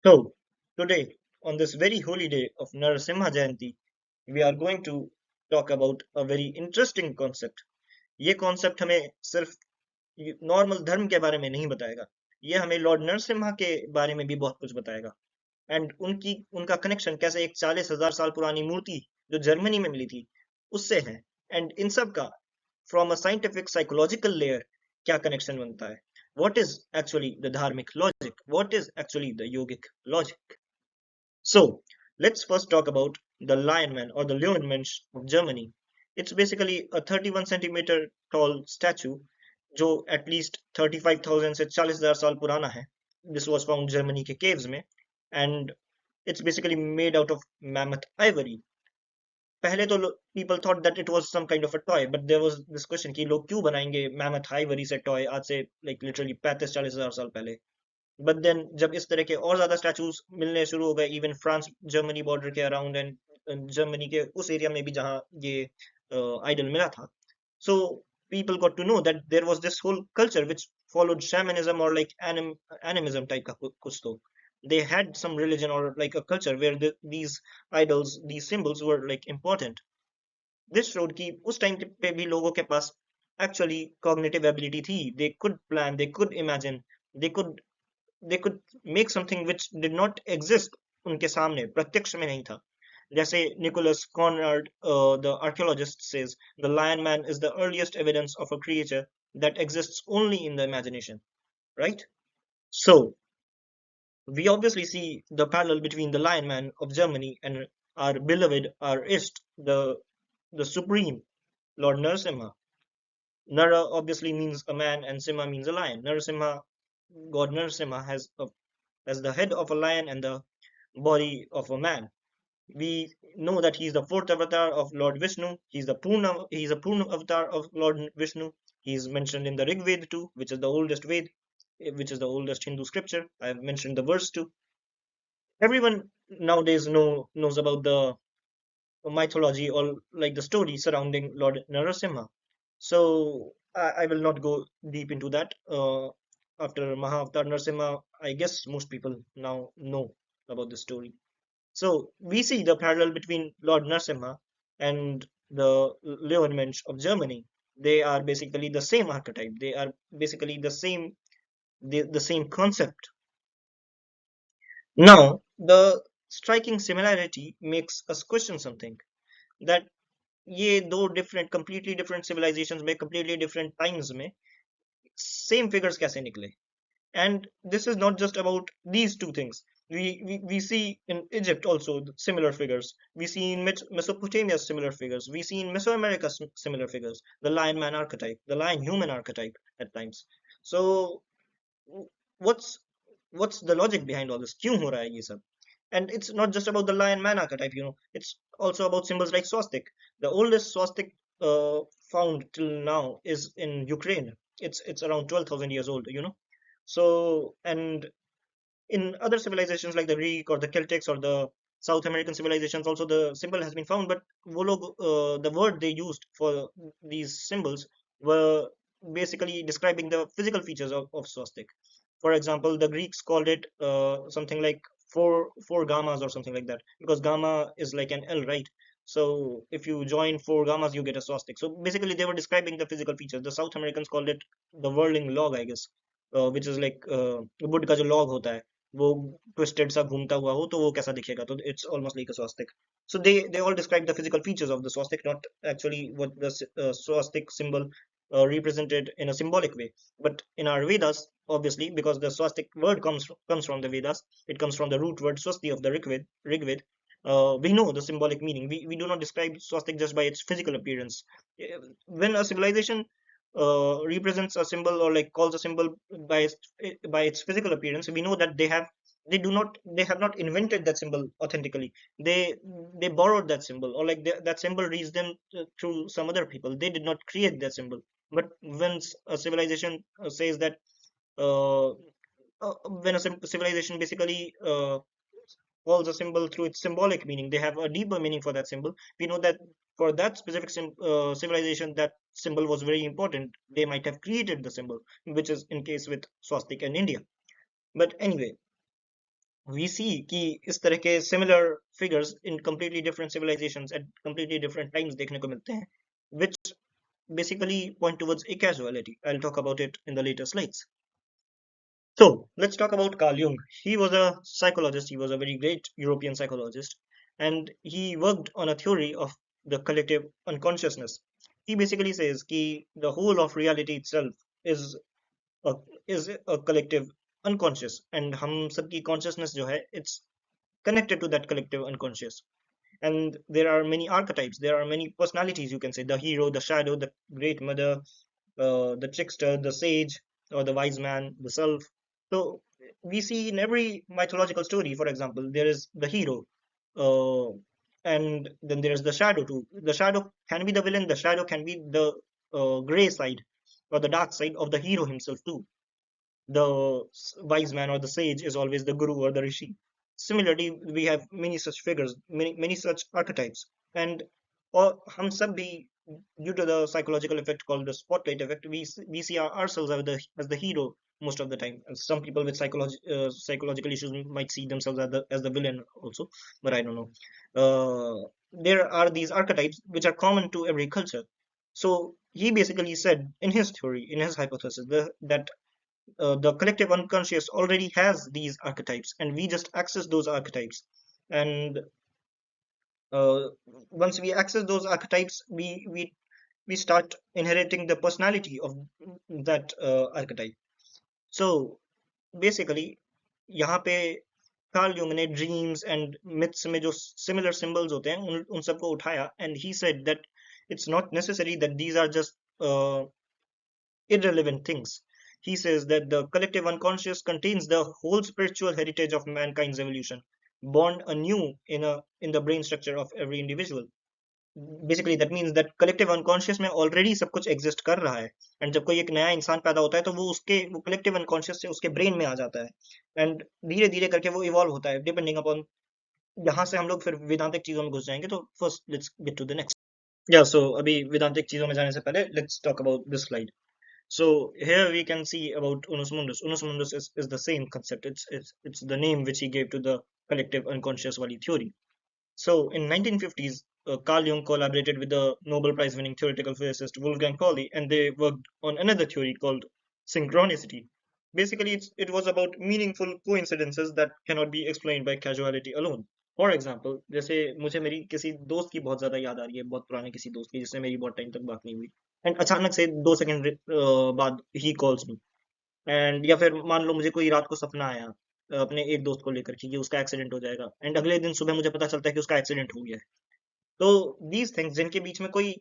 So, today, on this very holy day of Narasimha Jayanti, we are going to talk about a very interesting concept. ये concept हमें सिर्फ normal धर्म के बारे में नहीं बताएगा, ये हमें लॉर्ड नरसिम्हा के बारे में भी बहुत कुछ बताएगा। एंड उनकी उनका कनेक्शन कैसे एक 40,000 साल पुरानी मूर्ति जो जर्मनी में मिली थी उससे है। एंड इन सब का from a scientific psychological layer क्या कनेक्शन बनता है, what is actually the dharmic logic, what is actually the yogic logic. So let's first talk about the lion man or the Leonmensch of Germany. It's basically a 31 centimeter tall statue जो at least 35,000 से 40,000 साल पुराना है. This was found Germany के caves में, and it's basically made out of mammoth ivory. पहले तो people thought that it was some kind of a toy, but there was this question कि लोग क्यों बनाएंगे mammoth ivory से toy आज से like literally 35-40,000 साल पहले. बट देन जब इस तरह के और ज्यादा स्टैचूज मिलने शुरू हो गए इवन फ्रांस जर्मनी बॉर्डर के अराउंड एंड जर्मनी के उस एरिया में भी जहाँ ये आइडल मिला था, so people got to know that there was this whole culture which followed shamanism or like animism type का कुछ तो they had some religion or like a culture where these idols, these symbols were like important. This showed कि उस time पे भी लोगों के पास actually cognitive ability थी, they could plan, they could imagine, they could they could make something which did not exist उनके सामने प्रत्यक्ष में नहीं था. जैसे Nicholas Conrad, the archaeologist, says the lion man is the earliest evidence of a creature that exists only in the imagination, right? So we obviously see the parallel between the lion man of Germany and our beloved, our Ist, the supreme Lord Narasimha. Nara obviously means a man and Simha means a lion. Narasimha, God Narasimha has the head of a lion and the body of a man. We know that he is the fourth avatar of Lord Vishnu. He is a Purna avatar of Lord Vishnu. He is mentioned in the Rig Veda too, which is the oldest Ved, which is the oldest Hindu scripture. I have mentioned the verse too. Everyone nowadays knows about the mythology or like the story surrounding Lord Narasimha. So I will not go deep into that. After Mahavatar Narasimha, I guess most people now know about the story. So we see the parallel between Lord Narasimha and the Leonmensch of Germany. They are basically the same archetype. They are basically the same concept. Now, the striking similarity makes us question something, that ये दो different, completely different civilizations में, completely different times में same figures कैसे निकले. And this is not just about these two things. We see in Egypt also similar figures. We see in Mesopotamia similar figures. We see in Mesoamerica similar figures. The lion man archetype, the lion human archetype at times. So what's what's the logic behind all this? क्यों हो रहा है ये सब? And it's not just about the lion man archetype, it's also about symbols like swastik. The oldest swastik found till now is in Ukraine. It's around 12,000 years old. So, and in other civilizations like the Greek or the Celtics or the South American civilizations, also the symbol has been found. But the word they used for these symbols were basically describing the physical features of swastik. For example, the Greeks called it something like four gammas or something like that, because gamma is like an L, right? So if you join four gammas, you get a swastik. So basically, they were describing the physical features. The South Americans called it the whirling log, I guess, which is like wood का जो log होता है वो twisted सा घूमता हुआ हो तो वो कैसा दिखेगा, तो it's almost like a swastik. So they all describe the physical features of the swastik, not actually what the swastik symbol represented in a symbolic way. But in our Vedas, obviously, because the swastik word comes from the Vedas, it comes from the root word swasti of the Rigved. We know the symbolic meaning. We do not describe swastik just by its physical appearance. When a civilization represents a symbol or like calls a symbol by its physical appearance, we know that they have not invented that symbol authentically. They borrowed that symbol, or like that symbol reached them through some other people. They did not create that symbol. But when a civilization says that uh, when a civilization basically calls a symbol through its symbolic meaning, they have a deeper meaning for that symbol. We know that for that specific civilization, that symbol was very important. They might have created the symbol, which is in case with swastika in India. But anyway, we see कि इस तरह के similar figures in completely different civilizations at completely different times देखने को मिलते हैं, which basically point towards a casuality. I'll talk about it in the later slides. So let's talk about Carl Jung. He was a psychologist. He was a very great European psychologist, and he worked on a theory of the collective unconsciousness. He basically says that the whole of reality itself is a, is a collective unconscious, and हम सबकी consciousness जो है, it's connected to that collective unconscious. And there are many archetypes. There are many personalities. You can say the hero, the shadow, the great mother, the trickster, the sage, or the wise man, the self. So we see in every mythological story, for example, there is the hero, uh, and then there is the shadow too. The shadow can be the villain. The shadow can be the gray side or the dark side of the hero himself too. The wise man or the sage is always the guru or the rishi. Similarly, we have many such figures, many such archetypes, and all, हम सब भी, due to the psychological effect called the spotlight effect, we see ourselves as the hero most of the time. And some people with psychological issues might see themselves as the villain also, but I don't know. There are these archetypes which are common to every culture. So he basically said in his theory, in his hypothesis, that the collective unconscious already has these archetypes, and we just access those archetypes. And uh, once we access those archetypes, we start inheriting the personality of that archetype. So basically, यहाँ पे Karl Jung ने dreams and myths में जो similar symbols होते हैं उन सबको उठाया, and he said that it's not necessary that these are just irrelevant things. He says that the collective unconscious contains the whole spiritual heritage of mankind's evolution, born anew in the brain structure of every individual. Basically, that means that collective unconscious में already सब कुछ exist कर रहा है, and जब कोई एक नया इंसान पैदा होता है तो वो collective unconscious से उसके brain में आ जाता है, and धीरे धीरे करके वो evolve होता है depending upon. यहाँ से हम लोग फिर वेदांतिक चीजों में घुस जाएंगे, तो first let's get to the next. Yeah, so अभी वेदांतिक चीजों में जाने से पहले let's talk about this slide. So here we can see about Unus Mundus. Unus Mundus is the same concept. It's the name which he gave to the collective unconscious Wali theory. So in 1950s, Carl Jung collaborated with the Nobel Prize winning theoretical physicist Wolfgang Pauli, and they worked on another theory called synchronicity. Basically, it was about meaningful coincidences that cannot be explained by causality alone. For example, जैसे मुझे मेरी किसी दोस्त की बहुत ज्यादा याद आ रही है, बहुत पुराने किसी दोस्त की जिससे मेरी बहुत टाइम तक बात नहीं हुई, एंड अचानक से 2 सेकंड बाद ही कॉल्स मी, एंड या फिर मान लो मुझे कोई रात को सपना आया अपने एक दोस्त को लेकर कि उसका एक्सीडेंट हो जाएगा, एंड अगले दिन सुबह मुझे पता चलता है कि उसका एक्सीडेंट हो गया है. तो दीज थिंग्स जिनके बीच में कोई,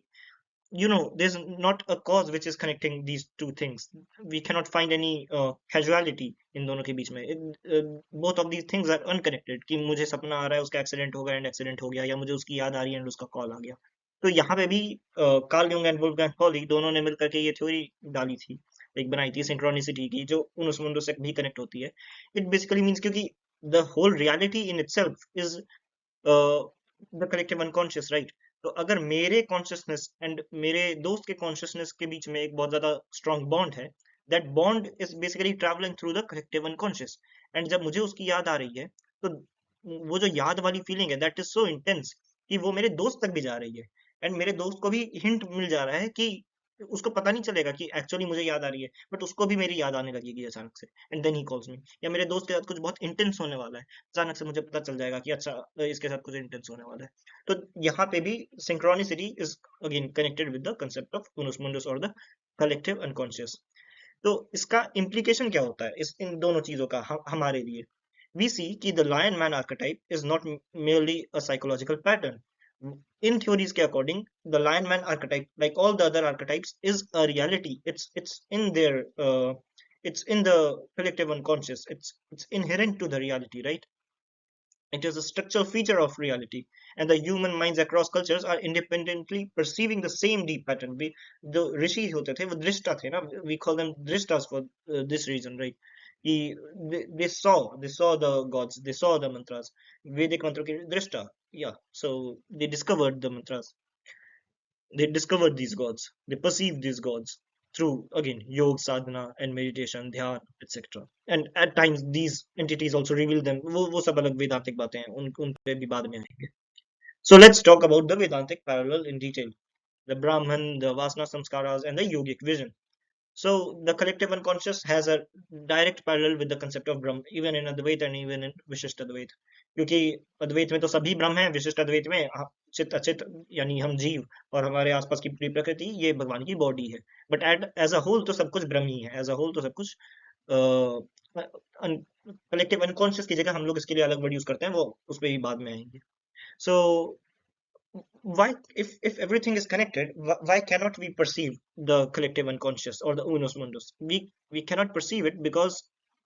there's not a cause which is connecting these two things. We cannot find any causality in दोनों के बीच में. Both of these things are unconnected, कि मुझे सपना आ रहा है उसका एक्सीडेंट होगा एंड एक्सीडेंट हो गया, या मुझे उसकी याद आ रही है एंड उसका कॉल आ गया. तो यहाँ पे भी Karl Jung and Wolfgang poly दोनों ने मिलकर के ये थ्योरी डाली थी, एक बनाई थी सिंक्रोनिसिटी की, जो उनुस मुंडुस से भी कनेक्ट होती है. इट बेसिकली मीन्स क्योंकि the whole reality in itself is the collective unconscious, right? तो अगर मेरे कॉन्शियसनेस एंड मेरे दोस्त के कॉन्शियसनेस के बीच में एक बहुत ज्यादा स्ट्रॉन्ग बॉन्ड है, that bond is basically travelling through the collective unconscious, and जब मुझे उसकी याद आ रही है, तो वो जो याद वाली फीलिंग है दैट इज सो इंटेंस कि वो मेरे दोस्त तक भी जा रही है, एंड मेरे दोस्त को भी हिंट मिल जा रहा है कि उसको पता नहीं चलेगा कि एक्चुअली मुझे याद आ रही है, बट उसको भी मेरी याद आने लगेगी अचानक से, and then he calls me. या मेरे दोस्त के साथ कुछ बहुत इंटेंस होने वाला है, अचानक से मुझे पता चल जाएगा कि अच्छा इसके साथ कुछ इंटेंस होने वाला है. तो यहाँ पे भी synchronicity is again connected with the concept of unus mundus or the collective unconscious. तो इसका implication क्या होता है इस इन दोनों चीजों का हमारे लिए? We see कि the lion man archetype is not merely a psychological pattern. In theories के according, the lion man archetype, like all the other archetypes, is a reality. It's in their it's in the collective unconscious. It's inherent to the reality, right? It is a structural feature of reality, and the human minds across cultures are independently perceiving the same deep pattern. We, the ऋषि होते थे वो दृष्टा थे ना, we call them drishtas for this reason, right? They saw the gods, they saw the mantras. Vedic mantra के drishta, yeah. So they discovered the mantras, they discovered these gods, they perceived these gods. through again yog sadhana and meditation, dhyan, etc. And at times these entities also reveal them. वो सब अलग वेदांतिक बातें हैं, उन पे भी बाद में आएंगे. So let's talk about the Vedantic parallel in detail. The Brahman, the Vasana Samskaras, and the yogic vision. So the collective unconscious has a direct parallel with the concept of Brahm, even in Advaita and even in Vishishta Advaita. क्योंकि अद्वैत में तो सभी ब्रह्म है, विशिष्ट अद्वैत में चित अचित यानी हम जीव और हमारे आसपास की पूरी प्रकृति ये भगवान की बॉडी है. बट एज अ होल तो सब कुछ ब्रह्म ही है. एज अ होल तो सब कुछ कलेक्टिव अनकॉन्शियस की जगह हम लोग इसके लिए अलग वर्ड यूज करते हैं, वो उस पर ही बाद में आएंगे. सो why, if everything is connected, why cannot we perceive the collective unconscious or the unus mundus? We cannot perceive it because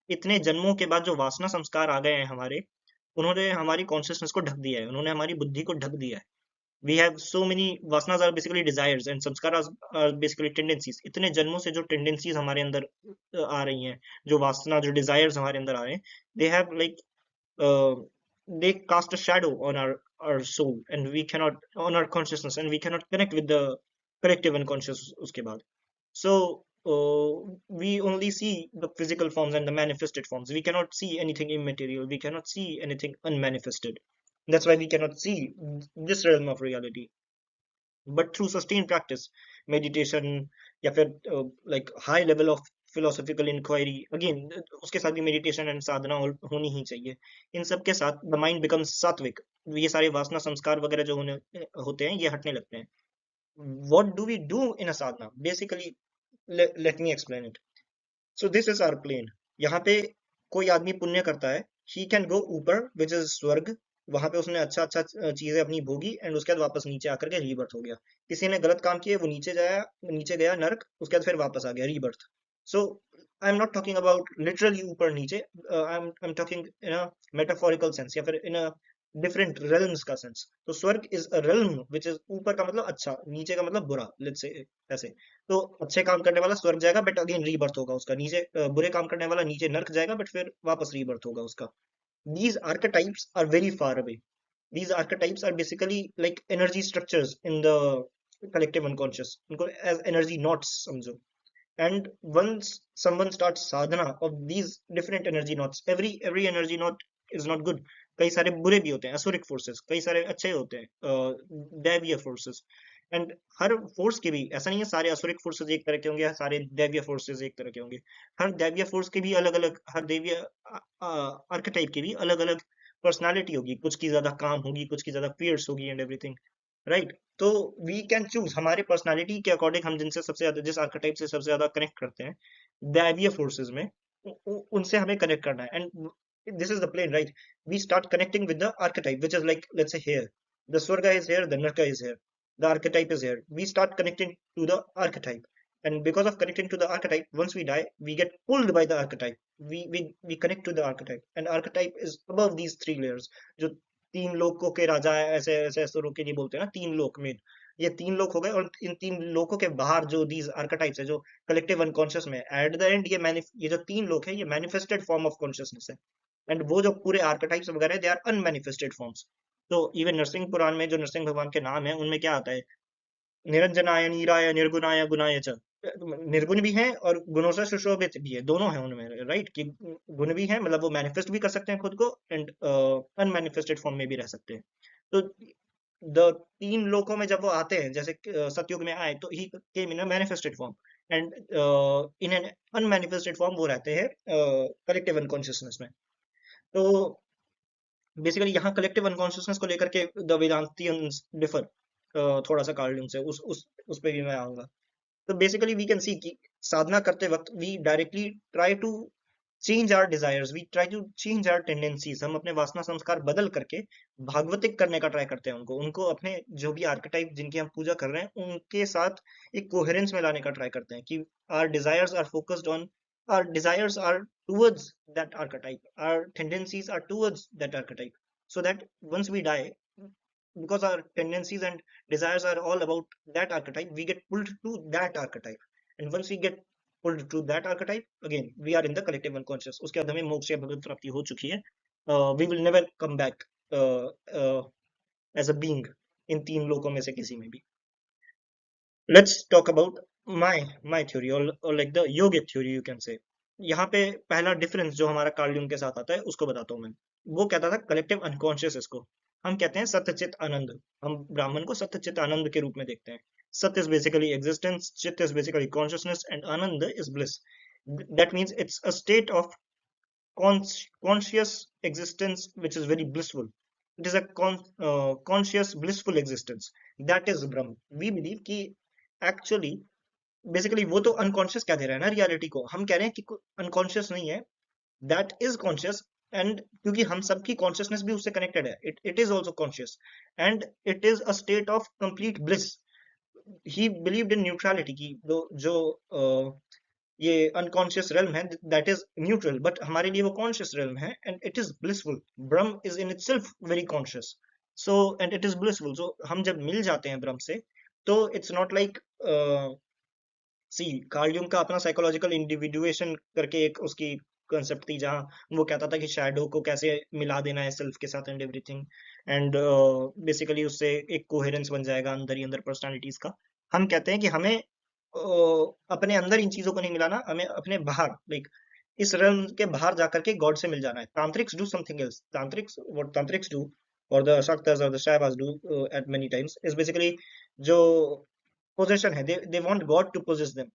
इतने जन्मों के बाद जो वासना संस्कार आ गए हैं हमारे, उन्होंने हमारी कॉन्शियसनेस को ढक दिया है, उन्होंने हमारी बुद्धि को ढक दिया है. We have so many vasanas are basically desires and samskaras are basically tendencies. इतने जन्मों से जो tendencies हमारे अंदर आ रही हैं, जो वासना जो desires हमारे अंदर आ रहे हैं, they have like uh, they cast a shadow on our soul and we cannot, on our consciousness, and we cannot connect with the collective unconscious उसके बाद. So we only see the physical forms and the manifested forms. We cannot see anything immaterial, we cannot see anything unmanifested. That's why we cannot see this realm of reality. But through sustained practice, meditation, या फिर like high level of philosophical inquiry, again उसके साथ भी meditation and साधना होनी ही चाहिए. इन सब के साथ the mind becomes सात्विक. ये सारे वासना संस्कार वगैरह जो होते हैं ये हटने लगते हैं. What do we do in a sadhana? Basically, let me explain it. So this is our plane. यहाँ पे कोई आदमी पुण्य करता है, he can go ऊपर, which is स्वर्ग. वहां पे उसने अच्छा अच्छा चीजें अपनी भोगी एंड उसके बाद वापस नीचे आकर के रीबर्थ हो गया. किसी ने गलत काम किए, वो नीचे गया नरक, उसके बाद फिर वापस आ गया rebirth. So I am not talking about literally ऊपर नीचे. I am talking in a metaphorical sense या फिर इन अ डिफरेंट रेल्म्स का सेंस. तो स्वर्ग is a realm which is ऊपर का मतलब अच्छा, नीचे का मतलब बुरा, लेट्स से ऐसे. तो अच्छे काम करने वाला स्वर्ग जाएगा बट अगेन रीबर्थ होगा उसका. नीचे बुरे काम करने वाला नीचे नर्क जाएगा बट फिर वापस रीबर्थ होगा उसका. These archetypes are very far away. These archetypes are basically like energy structures in the collective unconscious. उनको as energy knots समझो. And once someone starts sadhana of these different energy knots, every energy knot is not good. कई सारे बुरे भी होते हैं, असुरिक forces, कई सारे अच्छे होते हैं, दैवीय फोर्सेस. एंड हर फोर्स के भी ऐसा नहीं है सारे असुरिक फोर्सेस एक तरह के होंगे या सारे दैवीय फोर्सेस एक तरह के होंगे. हर दैवीय फोर्स के भी अलग अलग, हर दैवीय आर्केटाइप की भी अलग अलग पर्सनालिटी होगी. कुछ की ज्यादा काम होगी, कुछ की ज्यादा फियर्स होगी एंड एवरीथिंग, राइट. तो वी कैन चूज हमारे पर्सनालिटी के अकॉर्डिंग हम जिनसे सबसे ज्यादा, जिस आर्केटाइप से सबसे ज्यादा कनेक्ट करते हैं दैवीय फोर्सेस में, उनसे हमें कनेक्ट करना है. And this is the plane, right? We start connecting with the archetype, which is like, let's say here the swarga is here, the narka is here, the archetype is here. We start connecting to the archetype, and because of connecting to the archetype, once we die we get pulled by the archetype. We connect to the archetype, and archetype is above these three layers. जो तीन लोकों के राजा है, ऐसे ऐसे ऐसे लोग के नहीं बोलते ना, तीन लोक में. ये तीन लोक हो गए, और इन तीन लोकों के बाहर जो दीज आर्केटाइप्स है जो कलेक्टिव अनकॉन्शियस में, एट द एंड ये जो तीन लोक है ये मैनिफेस्टेड फॉर्म ऑफ कॉन्शियसनेस है. एंड वो जो पूरे आर्केटाइप्स वगैरह दे आर अनमैनिफेस्टेड फॉर्म्स. तो इवन नरसिंह पुराण में जो नरसिंह भगवान के नाम है उनमें क्या आता है, निरंजनाय नीराय निर्गुणाय गुणाय च. निर्गुण भी हैं और गुणों से सुशोभित भी है, दोनों हैं उनमें, राइट. कि गुण भी हैं मतलब वो मैनिफेस्ट भी कर सकते हैं खुद को, एंड अनमैनिफेस्टेड फॉर्म में भी रह सकते हैं. तो द तीन लोकों में जब वो आते हैं, जैसे सतयुग में आए तो he came in a manifested form, and in an unmanifested form वो रहते हैं कलेक्टिव अनकॉन्शियसनेस में. तो बेसिकली यहाँ कलेक्टिव अनकॉन्शियसनेस को लेकर के द वेदांतियंस डिफर थोड़ा सा कार्ल से, उस पे भी मैं आऊंगा. तो बेसिकली वी कैन सी कि साधना करते वक्त we directly try to change our desires, we try to change our tendencies. हम अपने वासना संस्कार बदल करके भागवतिक करने का ट्राई करते हैं, उनको उनको अपने जो भी आर्केटाइप जिनकी हम पूजा कर रहे हैं उनके साथ एक कोहेरेंस में लाने का ट्राई करते हैं. कि our desires are focused on, our desires are towards that archetype, our tendencies are towards that archetype, so that once we die, because our tendencies and desires are all about that archetype, we get pulled to that archetype. And once we get pulled to that archetype, again we are in the collective unconscious. उसके बाद हमें मोक्ष या भगवत प्राप्ति हो चुकी है. We will never come back uh, uh, as a being in तीन लोकों में से किसी में भी. Let's talk about my theory, or like the yogic theory you can say. यहाँ पे पहला डिफरेंस जो हमारा कार्ल यूंग के साथ आता है उसको बताता हूँ मैं। वो कहता था कलेक्टिव अनकॉन्शियस, इसको हम कहते हैं सत्यचित आनंद। हम ब्राह्मण को सत्यचित आनंद के रूप में देखते हैं। सत्य इज बेसिकली एग्जिस्टेंस, चित is basically consciousness, and Anand is bliss. That means it's a state of conscious existence which is very blissful. It is a conscious blissful existence, that is Brahm. We believe कि actually basically वो तो unconscious कह दे रहा है ना reality को, हम कह रहे हैं कि अनकॉन्शियस नहीं है, दैट इज कॉन्शियस। एंड क्योंकि हम सबकी कॉन्शियसनेस भी उससे कनेक्टेड है, it is also conscious, and it is a state of complete bliss. He believed in neutrality की जो ये अनकॉन्शियस रेल्म है दैट इज न्यूट्रल, बट हमारे लिए वो कॉन्शियस रेल्म है and it is blissful. Brahman is in itself very conscious, so and it is blissful. So हम जब मिल जाते हैं ब्रह्म से, तो it's not like see Carl Jung का अपना साइकोलॉजिकल इंडिविजुएशन करके एक उसकी कंसेप्ट थी, जहां वो कहता था कि शैडो को कैसे मिला देना है सेल्फ के साथ एंड एवरीथिंग, एंड बेसिकली उससे एक कोहेरेंस बन जाएगा अंदर ही अंदर पर्सनालिटीज का। हम कहते हैं कि हमें अपने अंदर इन चीजों को नहीं मिलाना, हमें अपने बाहर लाइक इस realm के बाहर जाकर के गॉड से मिल जाना है। Tantrics do something else. Tantrics, what tantrics do, और द शक्तास और the Shaivas do at many times is basically जो पोजेशन है, they want God to possess them.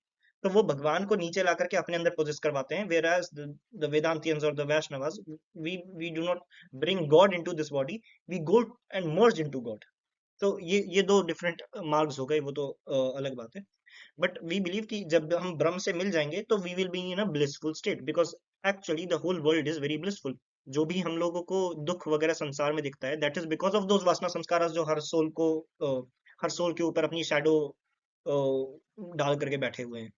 तो वो भगवान को नीचे ला करके अपने अंदर पोजेस करवाते हैं, whereas the Vedantians or the Vaishnavas, we do not bring God into this body, we go and merge into God। तो ये दो डिफरेंट मार्ग्स हो गए, वो तो अलग बात है। बट वी बिलीव कि जब हम ब्रह्म से मिल जाएंगे तो we will be in a blissful state, because actually the whole world is very blissful. जो भी हम लोगों को दुख वगैरह संसार में दिखता है, that is because of those वासना संस्कार जो हर सोल को हर सोल के ऊपर अपनी शैडो डाल करके बैठे हुए हैं।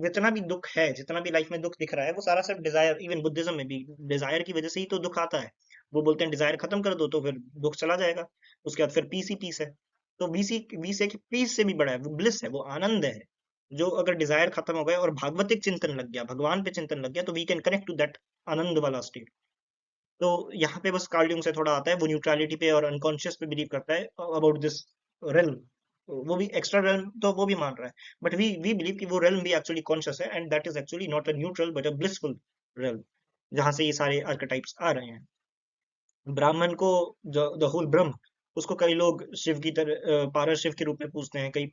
जितना भी दुख है, जितना भी लाइफ में दुख दिख रहा है, वो सारा सिर्फ डिजायर, इवन बुद्धिज्म में भी डिजायर की वजह से ही तो दुख आता है। वो बोलते हैं डिजायर खत्म कर दो तो फिर दुख चला जाएगा, उसके बाद फिर पीस ही पीस है। तो वी से पीस से भी बड़ा है, वो ब्लिस है, वो आनंद है। जो अगर डिजायर खत्म हो गया और भागवतिक चिंतन लग गया, भगवान पे चिंतन लग गया, तो we can connect to that anand वाला स्टेट। तो यहाँ पे बस कार्ल यूंग से थोड़ा आता है, वो न्यूट्रलिटी पे और अनकॉन्शियस पे बिलीव करता है अबाउट दिस रेल्म। वो भी एक्स्ट्रा रेल्म तो वो भी मान रहा है, बट वी बिलीव कि वो रेल्म भी एक्चुअली कॉन्शियस है, and that is actually not a neutral but a blissful realm, जहां से ये सारे आर्केटाइप्स आ रहे हैं। ब्राह्मण को द होल ब्रह्म, उसको कई लोग शिव की तरह पारा शिव के रूप में पूजते हैं, कई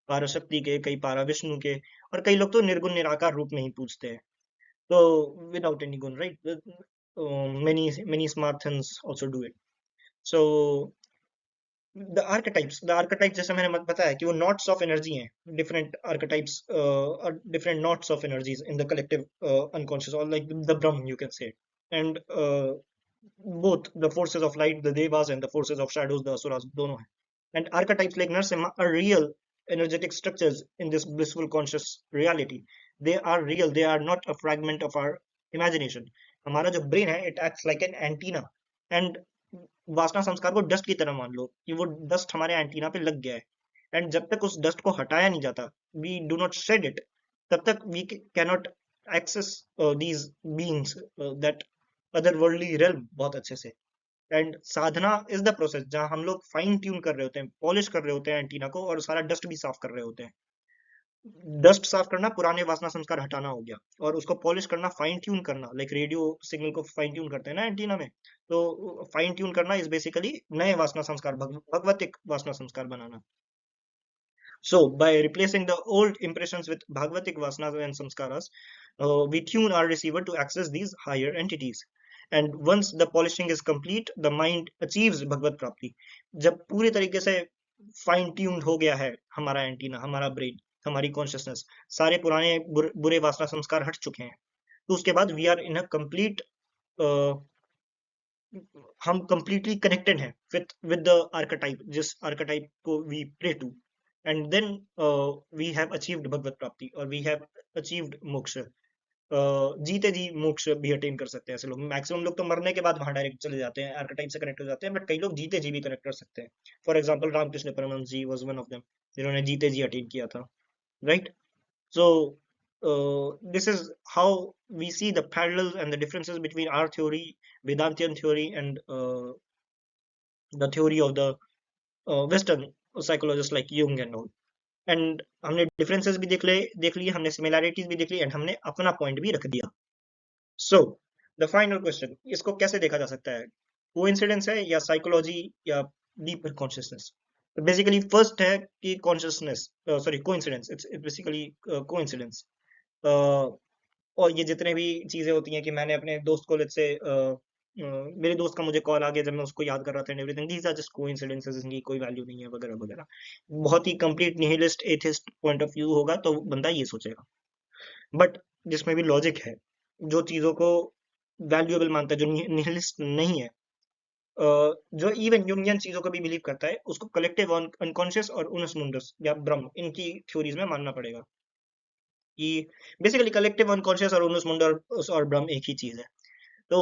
पारा शक्ति के, कई पारा विष्णु के, और कई लोग तो निर्गुण निराकार रूप में ही पूजते हैं। तो विदाउट एनी गुण, right? many Smartans also do it. So the archetypes जैसे मैंने बताया कि वो knots of energy हैं, different archetypes are different knots of energies in the collective unconscious, or like the Brahm you can say, and both the forces of light, the devas, and the forces of shadows, the asuras, दोनों हैं। And archetypes like Narasimha are real energetic structures in this blissful conscious reality. They are real, they are not a fragment of our imagination। हमारा जो brain है, it acts like an antenna, and वासना संस्कार को dust की तरह मान लो कि वो डस्ट हमारे एंटीना पे लग गया है, एंड जब तक उस डस्ट को हटाया नहीं जाता, we do not shed it, तब तक we cannot access these beings, that other worldly realm बहुत अच्छे से। And sadhana is the process जहां हम लोग फाइन ट्यून कर रहे होते हैं, पॉलिश कर रहे होते हैं एंटीना को, और सारा डस्ट भी साफ कर रहे होते हैं। डस्ट साफ करना पुराने वासना संस्कार हटाना हो गया, और उसको पॉलिश करना, फाइन ट्यून करना, लाइक रेडियो सिग्नल को फाइन ट्यून करते हैं ना एंटीना में, तो फाइन ट्यून करना इज बेसिकली नए वासना संस्कार, भगवतिक वासना संस्कार बनाना। So, by replacing the old impressions with Bhagavatic Vasanas and Samskaras, we tune our receiver to access these higher entities. And once the polishing is complete, the mind achieves Bhagavad Prapti। जब पूरे तरीके से fine tuned हो गया है हमारा antenna, हमारा brain, हमारी कॉन्शियसनेस, सारे पुराने बुरे वासना संस्कार हट चुके हैं, तो उसके बाद we are in a complete, हम completely connected हैं with the archetype, जिस archetype को we pray to, and then we have achieved भगवत प्राप्ति, और we have achieved मोक्ष। जीते जी मोक्ष भी अटेन कर सकते हैं ऐसे लोग। मैक्सिमम लोग तो मरने के बाद वहां डायरेक्ट चले जाते हैं, आर्केटाइप से कनेक्ट हो जाते हैं, बट कई लोग जीते जी भी कनेक्ट कर सकते हैं। For example Ramakrishna Paramahamsa ji was one of them, जिन्होंने जीते जी अटेन किया था, right? So, this is how we see the parallels and the differences between our theory, Vedantian theory, and the theory of the Western psychologists like Jung and all. And हमने differences भी देख लिए, हमने similarities भी देख ली, and हमने अपना point भी रख दिया. सो द फाइनल क्वेश्चन, इसको कैसे देखा जा सकता है? कोइंसिडेंस है या साइकोलॉजी या डीपर कॉन्शियसनेस? तो बेसिकली फर्स्ट है कि consciousness, sorry coincidence, it's basically coincidence. और ये जितने भी चीजें होती हैं कि मैंने अपने दोस्त को लेट्स से मेरे दोस्त का मुझे कॉल आ गया जब मैं उसको याद कर रहा था and everything, these are just coincidences, इनकी कोई वैल्यू नहीं है वगैरह वगैरह. बहुत ही complete nihilist atheist point of view होगा तो बंदा ये सोचेगा. बट जिसमें भी लॉजिक है, जो चीजों को वैल्यूएबल मानता है, जो निहिलिस्ट नहीं है, जो इवन यूंगियन चीजों को भी बिलीव करता है, उसको कलेक्टिव अनकॉन्शियस और उनस मुंडस या ब्रह्म, इनकी थ्योरीज में मानना पड़ेगा कि बेसिकली कलेक्टिव अनकॉन्शियस और उनस मुंडस और ब्रह्म एक ही चीज है. तो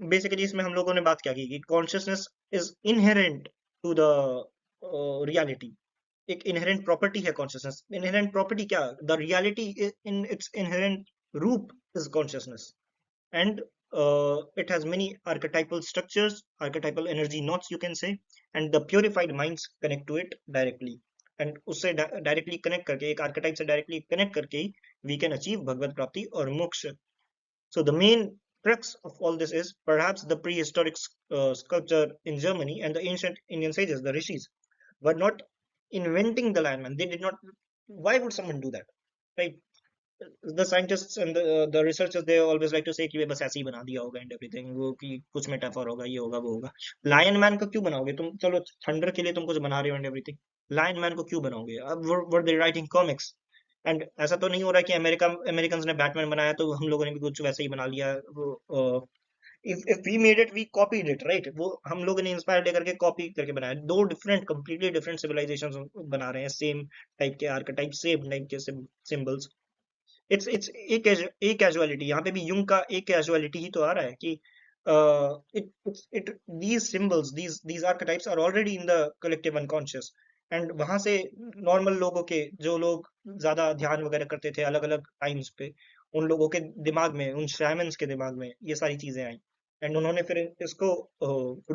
बेसिकली इसमें हम लोगों ने बात क्या की कि consciousness is inherent to the reality. एक इनहेरेंट प्रॉपर्टी है कॉन्शियसनेस. इनहेरेंट प्रॉपर्टी क्या? The reality in its inherent roop is consciousness. And it has many archetypal structures, archetypal energy knots you can say, and the purified minds connect to it directly. And उससे directly connect करके, एक archetype से directly connect करके ही we can achieve भगवत प्राप्ति और मोक्ष. So the main crux of all this is perhaps the prehistoric sculpture in Germany and the ancient Indian sages, the rishis, were not inventing the landman. They did not. Why would someone do that, right? The scientists and the researchers, they always like to say कि वे बस ऐसे ही बना दिया होगा and everything, वो कि कुछ metaphor होगा, ये होगा वो होगा. लायन मैन को क्यों बनाओगे तुम? चलो थंडर के लिए तुम कुछ बना रहे हो एंड एवरीथिंग, लायन मैन को क्यों बनाओगे? अब वर दे राइटिंग कॉमिक्स? एंड ऐसा तो नहीं हो रहा कि अमेरिकन ने बैटमैन बनाया तो हम लोगों ने भी कुछ वैसे ही बना लिया. If we made it we copied it, right? वो हम लोगों ने इंस्पायर लेकर के कॉपी करके बनाया. दो डिफरेंट, कंप्लीटली डिफरेंट सिविलाइजेशंस बना रहे हैं, सेम टाइप के आर्केटाइप, सेम टाइप के सिंबल्स. इट्स एक कैजुअलिटी, यहाँ पे भी युंग का एक कैजुअलिटी ही तो आ रहा है कि it these symbols, these archetypes are already in the collective unconscious. And वहां से नॉर्मल लोगों के, जो लोग ज्यादा ध्यान वगैरह करते थे अलग अलग टाइम्स पे, उन लोगों के दिमाग में, उन श्रामन्स के दिमाग में ये सारी चीजें आई. एंड उन्होंने फिर इसको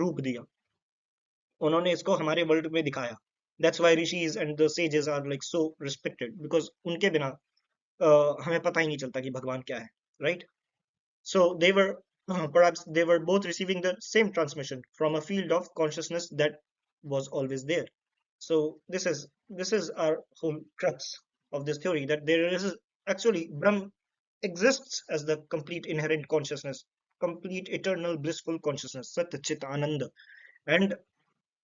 रूप दिया, उन्होंने इसको हमारे वर्ल्ड में दिखाया. That's why rishis and the sages are like so respected, because उनके बिना हमें पता ही नहीं चलता कि भगवान क्या है, right? So they were perhaps they were both receiving the same transmission from a field of consciousness that was always there. So this is our whole crux of this theory, that there is actually Brahm exists as the complete inherent consciousness, complete eternal blissful consciousness, Sat Chit Ananda. And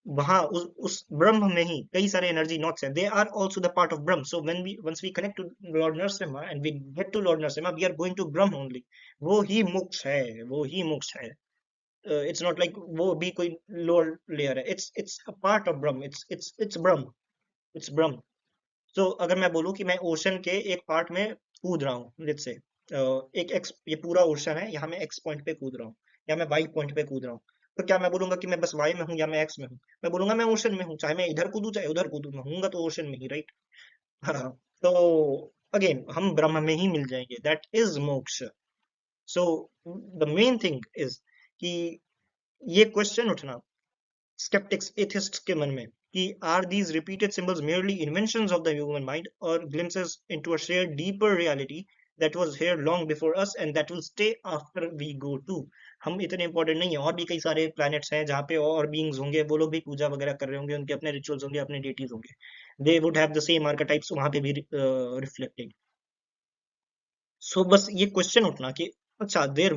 वहां उस ब्रह्म में ही कई सारे energy knots हैं. They are also the part of Brahman. So when we once we connect to Lord Narasimha and we get to Lord Narasimha, we are going to Brahman only. वो ही मोक्ष है, वो ही मोक्ष है. इट्स नॉट लाइक वो भी कोई लोअर लेयर है. It's a part of Brahma. It's Brahma. It's ब्रह्म. सो अगर मैं बोलूं कि मैं ओशन के एक पार्ट में कूद रहा हूँ, लेट्स से एक एक्स, ये पूरा ओशन है, यहाँ मैं एक्स पॉइंट पे कूद रहा हूँ या मैं वाई पॉइंट पे कूद रहा हूँ, तो क्या मैं बोलूंगा कि मैं बस वाई में हूँ या मैं एक्स में हूँ? मैं बोलूंगा मैं ओशन में हूँ. चाहे मैं इधर कूदूं चाहे उधर कूदूं, मैं हूंगा तो ओशन में ही, राइट? हाँ. तो अगेन हम ब्रह्म में ही मिल जाएंगे. दैट इज मोक्ष. So the main thing is कि ये क्वेश्चन उठना skeptics, atheists के मन में कि are these repeated symbols merely inventions of the human mind or glimpses into a shared deeper reality that was here long before us and that will stay after we go too. हम इतने important नहीं है, और भी कई सारे planets हैं जहाँ पे और बीइंग्स होंगे, वो लोग भी पूजा वगैरह कर रहे होंगे, उनके अपने रिचुअल्स होंगे, अपने डेटीज होंगे. They would have the same archetypes वहां पे भी रिफ्लेक्टिंग. सो बस ये क्वेश्चन उठना कि अच्छा, there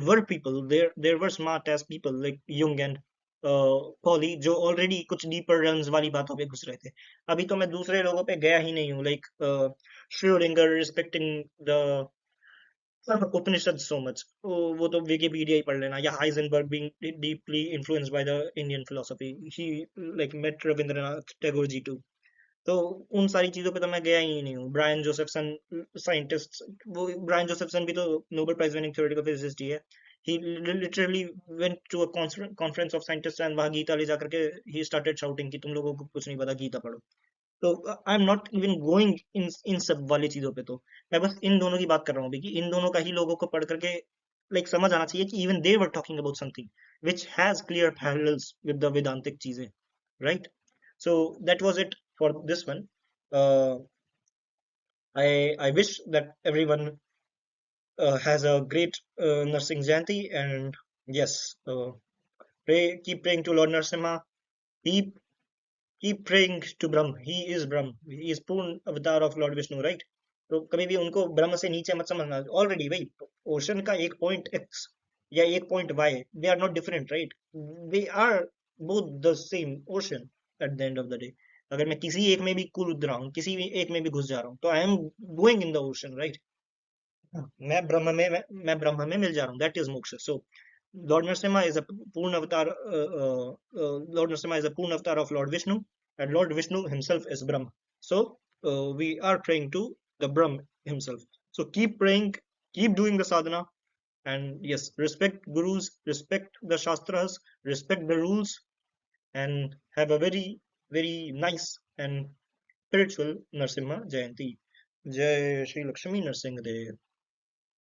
were smartest people like Jung and Pauli, जो ऑलरेडी कुछ डीपर रन्स वाली बातों पे घुस रहे थे. अभी तो मैं दूसरे लोगों पे गया ही नहीं हूँ, like Schrodinger respecting the Upanishad so much, वो तो विकिपीडिया ही पढ़ लेना, या Heisenberg being deeply influenced by the Indian philosophy, he like met Rabindranath Tagore ji too. तो उन सारी चीजों पे तो मैं गया ही नहीं हूँ. ब्रायन जोसेफसन, साइंटिस्ट, वो ब्रायन जोसेफसन भी तो Nobel prize winning theoretical physicist ही है. he literally went to a conference of scientists and वहाँ गीता ले जाकर के he started shouting कि तुम लोगों को कुछ नहीं पता, गीता पढ़ो. तो I am not even going in सब वाली चीजों पे. तो मैं बस इन दोनों की बात कर रहा हूँ कि इन दोनों का ही लोगों को पढ़ करके लाइक समझ आना चाहिए कि even they were talking about something which has clear parallels with the Vedantic चीजें, right? So that was it for this one. uh, I wish that everyone has a great nursing Jayanti. And yes, keep praying to Lord Narasimha. Keep praying to Brahm. He is Brahm. He is पूर्ण अवतार of Lord Vishnu, right? तो कभी भी उनको ब्रह्म से नीचे मत समझना. ऑलरेडी भाई ओशन का एक पॉइंट एक्स या एक point Y, they are not different, right? They are both the same ocean at the end of the day. अगर मैं किसी एक में भी कूद रहा हूँ, किसी भी एक में भी घुस जा रहा हूँ, तो I am going in the ocean, right? मैं ब्रह्म में मिल जा रहा हूँ. दैट इज मोक्ष. सो Lord Narasimha is a Purna avatar. Lord Narasimha is a Purna avatar of Lord Vishnu, and Lord Vishnu himself is Brahma. So we are praying to the Brahma himself. So keep praying, keep doing the sadhana, and yes, respect gurus, respect the shastras, respect the rules, and have a very very nice and spiritual Narasimha Jayanti. Jai Shri Lakshmi Narasimha Dev.